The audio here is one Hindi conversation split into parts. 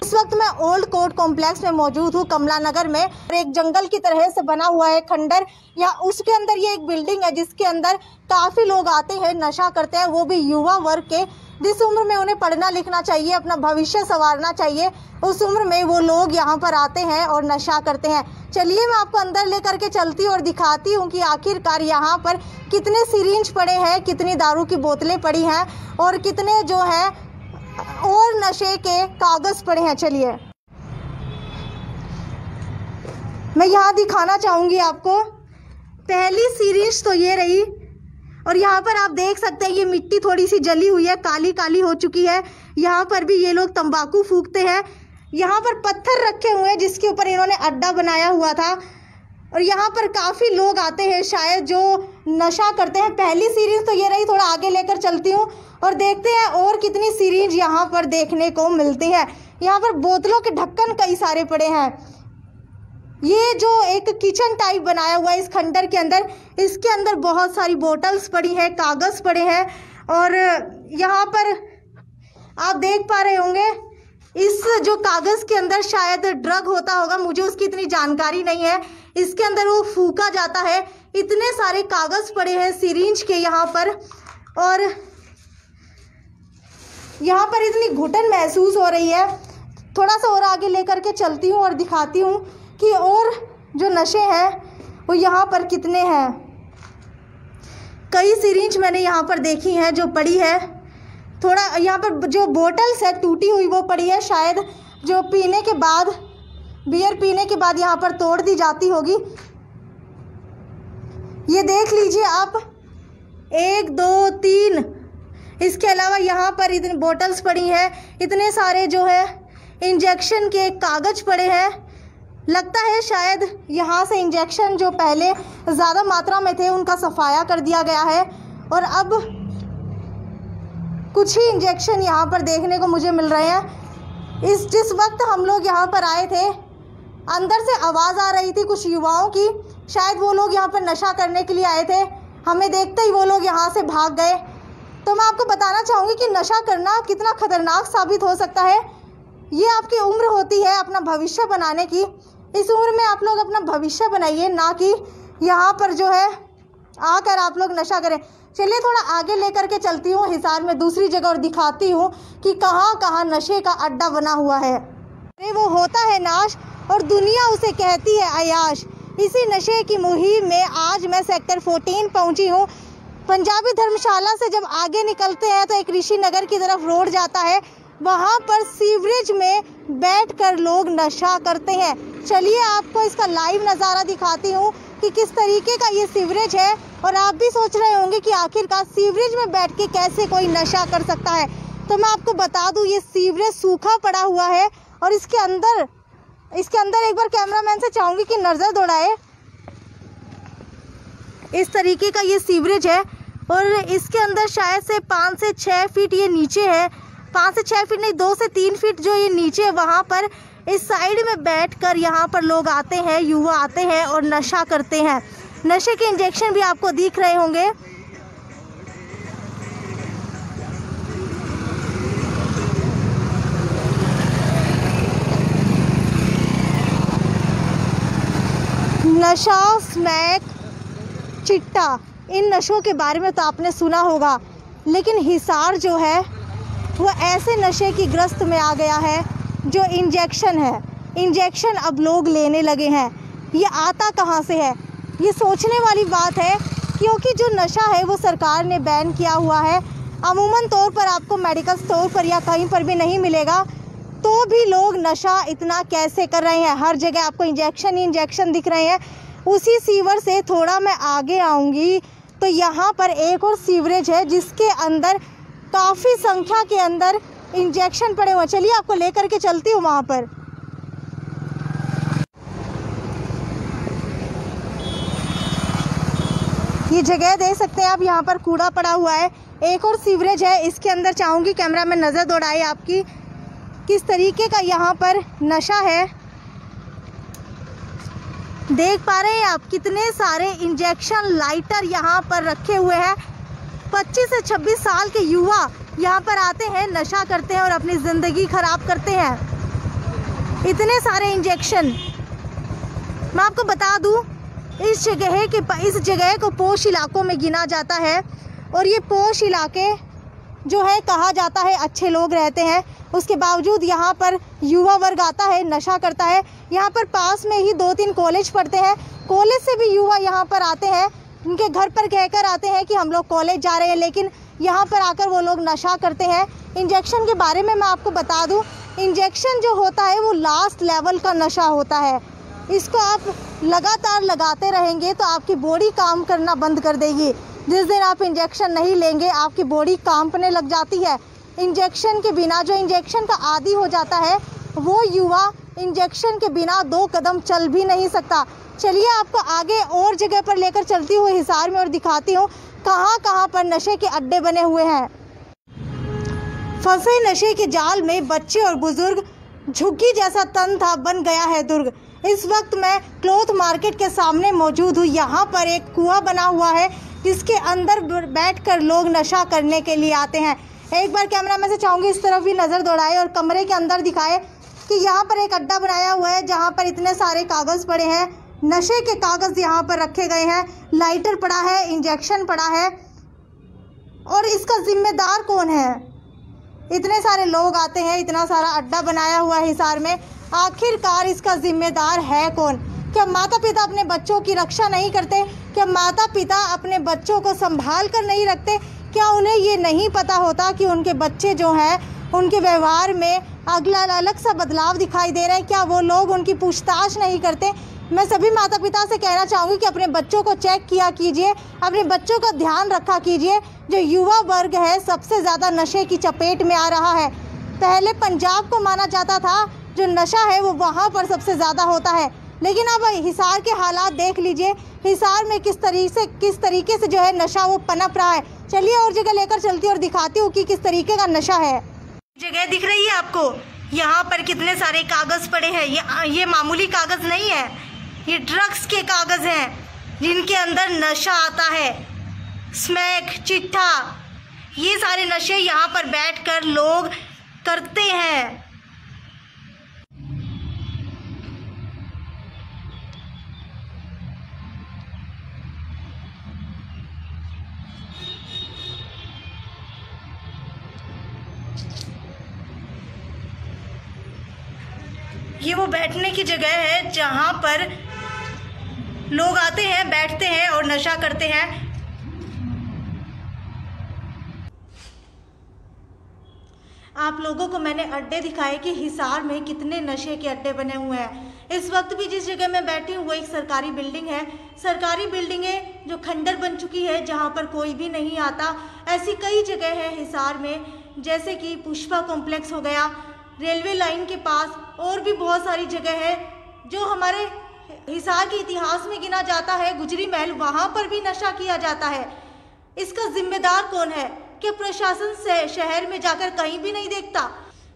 इस वक्त मैं ओल्ड कोर्ट कॉम्प्लेक्स में मौजूद हूँ कमला नगर में। एक जंगल की तरह से बना हुआ है खंडर, या उसके अंदर ये एक बिल्डिंग है जिसके अंदर काफ़ी लोग आते हैं, नशा करते हैं, वो भी युवा वर्ग के, जिस उम्र में उन्हें पढ़ना लिखना चाहिए, अपना भविष्य संवारना चाहिए, उस उम्र में वो लोग यहाँ पर आते हैं और नशा करते हैं। चलिए मैं आपको अंदर लेकर के चलती हूँ और दिखाती हूँ कि आखिरकार यहाँ पर कितने सिरिंज पड़े हैं, कितनी दारू की बोतलें पड़ी हैं और कितने जो है और नशे के कागज पड़े हैं। चलिए मैं यहाँ दिखाना चाहूँगी आपको। पहली सिरिंज तो ये रही, और यहाँ पर आप देख सकते हैं ये मिट्टी थोड़ी सी जली हुई है, काली काली हो चुकी है। यहाँ पर भी ये लोग तंबाकू फूकते हैं। यहाँ पर पत्थर रखे हुए हैं जिसके ऊपर इन्होंने अड्डा बनाया हुआ था, और यहाँ पर काफ़ी लोग आते हैं शायद जो नशा करते हैं। पहली सीरीज तो ये रही, थोड़ा आगे लेकर चलती हूँ और देखते हैं और कितनी सीरीज यहाँ पर देखने को मिलती है। यहाँ पर बोतलों के ढक्कन कई सारे पड़े हैं। ये जो एक किचन टाइप बनाया हुआ है इस खंडर के अंदर, इसके अंदर बहुत सारी बोतल्स पड़ी हैं, कागज़ पड़े हैं, और यहाँ पर आप देख पा रहे होंगे इस जो कागज़ के अंदर शायद ड्रग होता होगा, मुझे उसकी इतनी जानकारी नहीं है। इसके अंदर वो फूका जाता है। इतने सारे कागज़ पड़े हैं सिरिंज के यहाँ पर, और यहाँ पर इतनी घुटन महसूस हो रही है। थोड़ा सा और आगे लेकर के चलती हूँ और दिखाती हूँ कि और जो नशे हैं वो यहाँ पर कितने हैं। कई सिरिंज मैंने यहाँ पर देखी हैं जो पड़ी है। थोड़ा यहाँ पर जो बोतल्स है टूटी हुई वो पड़ी है, शायद जो पीने के बाद, बियर पीने के बाद यहाँ पर तोड़ दी जाती होगी। ये देख लीजिए आप, 1 2 3। इसके अलावा यहाँ पर इतनी बोतल्स पड़ी हैं, इतने सारे जो है इंजेक्शन के कागज़ पड़े हैं। लगता है शायद यहाँ से इंजेक्शन जो पहले ज़्यादा मात्रा में थे उनका सफाया कर दिया गया है, और अब कुछ ही इंजेक्शन यहाँ पर देखने को मुझे मिल रहे हैं। जिस वक्त हम लोग यहाँ पर आए थे, अंदर से आवाज़ आ रही थी कुछ युवाओं की, शायद वो लोग यहाँ पर नशा करने के लिए आए थे। हमें देखते ही वो लोग यहाँ से भाग गए। तो मैं आपको बताना चाहूँगी कि नशा करना कितना खतरनाक साबित हो सकता है। ये आपकी उम्र होती है अपना भविष्य बनाने की। इस उम्र में आप लोग अपना भविष्य बनाइए, ना कि यहाँ पर जो है आकर आप लोग नशा करें। चलिए थोड़ा आगे लेकर के चलती हूँ हिसार में दूसरी जगह और दिखाती हूँ कि कहाँ कहाँ नशे का अड्डा बना हुआ है। अरे वो होता है नाश और दुनिया उसे कहती है अयाश। इसी नशे की मुहिम में आज मैं सेक्टर 14 पहुँची हूँ। पंजाबी धर्मशाला से जब आगे निकलते हैं तो एक ऋषि नगर की तरफ रोड जाता है, वहाँ पर सीवरेज में बैठकर लोग नशा करते हैं। चलिए आपको इसका लाइव नज़ारा दिखाती हूँ कि किस तरीके का ये सीवरेज है, और आप भी सोच रहे होंगे कि आखिरकार सीवरेज में बैठ के कैसे कोई नशा कर सकता है। तो मैं आपको बता दूँ ये सीवरेज सूखा पड़ा हुआ है, और इसके अंदर एक बार कैमरामैन से चाहूँगी कि नज़र दौड़ाए। इस तरीके का ये सीवरेज है, और इसके अंदर शायद से 5 से 6 फीट ये नीचे है, 5 से 6 फीट नहीं, 2 से 3 फीट जो ये नीचे है, वहाँ पर इस साइड में बैठकर यहाँ पर लोग आते हैं, युवा आते हैं और नशा करते हैं। नशे के इंजेक्शन भी आपको दिख रहे होंगे। नशा, स्मैक, चिट्टा, इन नशों के बारे में तो आपने सुना होगा, लेकिन हिसार जो है वो ऐसे नशे की ग्रस्त में आ गया है जो इंजेक्शन है। इंजेक्शन अब लोग लेने लगे हैं। ये आता कहाँ से है? ये सोचने वाली बात है, क्योंकि जो नशा है वो सरकार ने बैन किया हुआ है। अमूमन तौर पर आपको मेडिकल स्टोर पर या कहीं पर भी नहीं मिलेगा, तो भी लोग नशा इतना कैसे कर रहे हैं। हर जगह आपको इंजेक्शन ही इंजेक्शन दिख रहे हैं। उसी सीवर से थोड़ा मैं आगे आऊँगी तो यहाँ पर एक और सीवरेज है जिसके अंदर काफ़ी संख्या के अंदर इंजेक्शन पड़े हुए। चलिए आपको लेकर के चलती हूँ वहाँ पर। ये जगह देख सकते हैं आप, यहाँ पर कूड़ा पड़ा हुआ है। एक और सीवरेज है, इसके अंदर चाहूँगी कैमरा में नज़र दौड़ाए आपकी, किस तरीके का यहाँ पर नशा है। देख पा रहे हैं आप कितने सारे इंजेक्शन लाइटर यहाँ पर रखे हुए हैं। 25 से 26 साल के युवा यहाँ पर आते हैं, नशा करते हैं और अपनी ज़िंदगी ख़राब करते हैं। इतने सारे इंजेक्शन। मैं आपको बता दूं, इस जगह को पोश इलाकों में गिना जाता है और ये पोश इलाके जो है कहा जाता है अच्छे लोग रहते हैं। उसके बावजूद यहाँ पर युवा वर्ग आता है, नशा करता है। यहाँ पर पास में ही 2-3 कॉलेज पढ़ते हैं, कॉलेज से भी युवा यहाँ पर आते हैं, उनके घर पर कहकर आते हैं कि हम लोग कॉलेज जा रहे हैं, लेकिन यहाँ पर आकर वो लोग नशा करते हैं। इंजेक्शन के बारे में मैं आपको बता दूं, इंजेक्शन जो होता है वो लास्ट लेवल का नशा होता है। इसको आप लगातार लगाते रहेंगे तो आपकी बॉडी काम करना बंद कर देगी। जिस दिन आप इंजेक्शन नहीं लेंगे आपकी बॉडी कांपने लग जाती है। इंजेक्शन के बिना, जो इंजेक्शन का आदी हो जाता है वो युवा इंजेक्शन के बिना 2 कदम चल भी नहीं सकता। चलिए आपको आगे और जगह पर लेकर चलती हूँ हिसार में और दिखाती हूँ कहाँ कहाँ पर नशे के अड्डे बने हुए हैं। फंसे नशे के जाल में बच्चे और बुजुर्ग, झुग्गी जैसा तन था बन गया है दुर्ग। इस वक्त मैं क्लॉथ मार्केट के सामने मौजूद हूँ। यहाँ पर एक कुआं बना हुआ है जिसके अंदर बैठकर लोग नशा करने के लिए आते हैं। एक बार कैमरामैन से चाहूँगी इस तरफ भी नज़र दौड़ाए और कमरे के अंदर दिखाए कि यहाँ पर एक अड्डा बनाया हुआ है जहाँ पर इतने सारे कागज़ पड़े हैं, नशे के कागज़ यहाँ पर रखे गए हैं, लाइटर पड़ा है, इंजेक्शन पड़ा है। और इसका जिम्मेदार कौन है? इतने सारे लोग आते हैं, इतना सारा अड्डा बनाया हुआ है हिसार में, आखिरकार इसका जिम्मेदार है कौन? क्या माता पिता अपने बच्चों की रक्षा नहीं करते? क्या माता पिता अपने बच्चों को संभाल कर नहीं रखते? क्या उन्हें ये नहीं पता होता कि उनके बच्चे जो हैं उनके व्यवहार में अलग सा बदलाव दिखाई दे रहा है? क्या वो लोग उनकी पूछताछ नहीं करते? मैं सभी माता पिता से कहना चाहूँगी कि अपने बच्चों को चेक किया कीजिए, अपने बच्चों का ध्यान रखा कीजिए। जो युवा वर्ग है सबसे ज़्यादा नशे की चपेट में आ रहा है। पहले पंजाब को माना जाता था जो नशा है वो वहाँ पर सबसे ज़्यादा होता है, लेकिन अब हिसार के हालात देख लीजिए, हिसार में किस तरीके से जो है नशा वो पनप रहा है। चलिए और जगह लेकर चलती और दिखाती हूँ कि किस तरीके का नशा है। जगह दिख रही है आपको, यहाँ पर कितने सारे कागज़ पड़े हैं। ये मामूली कागज़ नहीं है, ये ड्रग्स के कागज़ हैं जिनके अंदर नशा आता है। स्मैक, चिट्ठा, ये सारे नशे यहाँ पर बैठकर लोग करते हैं। ये वो बैठने की जगह है जहाँ पर लोग आते हैं, बैठते हैं और नशा करते हैं। आप लोगों को मैंने अड्डे दिखाए कि हिसार में कितने नशे के अड्डे बने हुए हैं। इस वक्त भी जिस जगह मैं बैठी हूँ वो एक सरकारी बिल्डिंग है। सरकारी बिल्डिंगें जो खंडर बन चुकी है, जहाँ पर कोई भी नहीं आता। ऐसी कई जगह है हिसार में, जैसे कि पुष्पा कॉम्प्लेक्स हो गया, रेलवे लाइन के पास, और भी बहुत सारी जगह है जो हमारे हिसार के इतिहास में गिना जाता है। गुजरी महल, वहाँ पर भी नशा किया जाता है। इसका जिम्मेदार कौन है? क्या प्रशासन से शहर में जाकर कहीं भी नहीं देखता?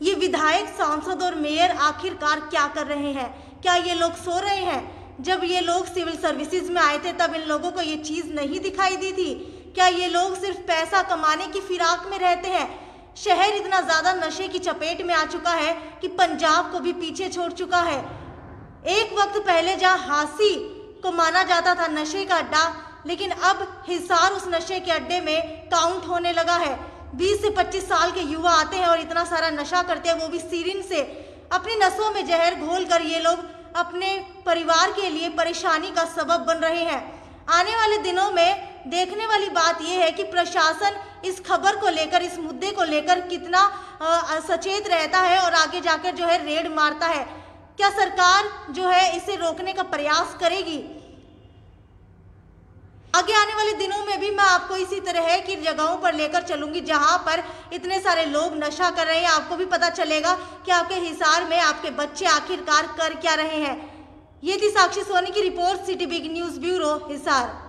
ये विधायक, सांसद और मेयर आखिरकार क्या कर रहे हैं? क्या ये लोग सो रहे हैं? जब ये लोग सिविल सर्विसेज में आए थे तब इन लोगों को ये चीज़ नहीं दिखाई दी थी? क्या ये लोग सिर्फ पैसा कमाने की फिराक में रहते हैं? शहर इतना ज़्यादा नशे की चपेट में आ चुका है कि पंजाब को भी पीछे छोड़ चुका है। एक वक्त पहले जहाँ हांसी को माना जाता था नशे का अड्डा, लेकिन अब हिसार उस नशे के अड्डे में काउंट होने लगा है। 20 से 25 साल के युवा आते हैं और इतना सारा नशा करते हैं, वो भी सीरिन से। अपनी नसों में जहर घोलकर ये लोग अपने परिवार के लिए परेशानी का सबब बन रहे हैं। आने वाले दिनों में देखने वाली बात यह है कि प्रशासन इस खबर को लेकर, इस मुद्दे को लेकर कितना सचेत रहता है और आगे जाकर जो है रेड मारता है। क्या सरकार जो है इसे रोकने का प्रयास करेगी? आगे आने वाले दिनों में भी मैं आपको इसी तरह की जगहों पर लेकर चलूंगी जहां पर इतने सारे लोग नशा कर रहे हैं। आपको भी पता चलेगा कि आपके हिसार में आपके बच्चे आखिरकार कर क्या रहे हैं। ये थी साक्षी सोनी की report, city big news bureau, Hisar.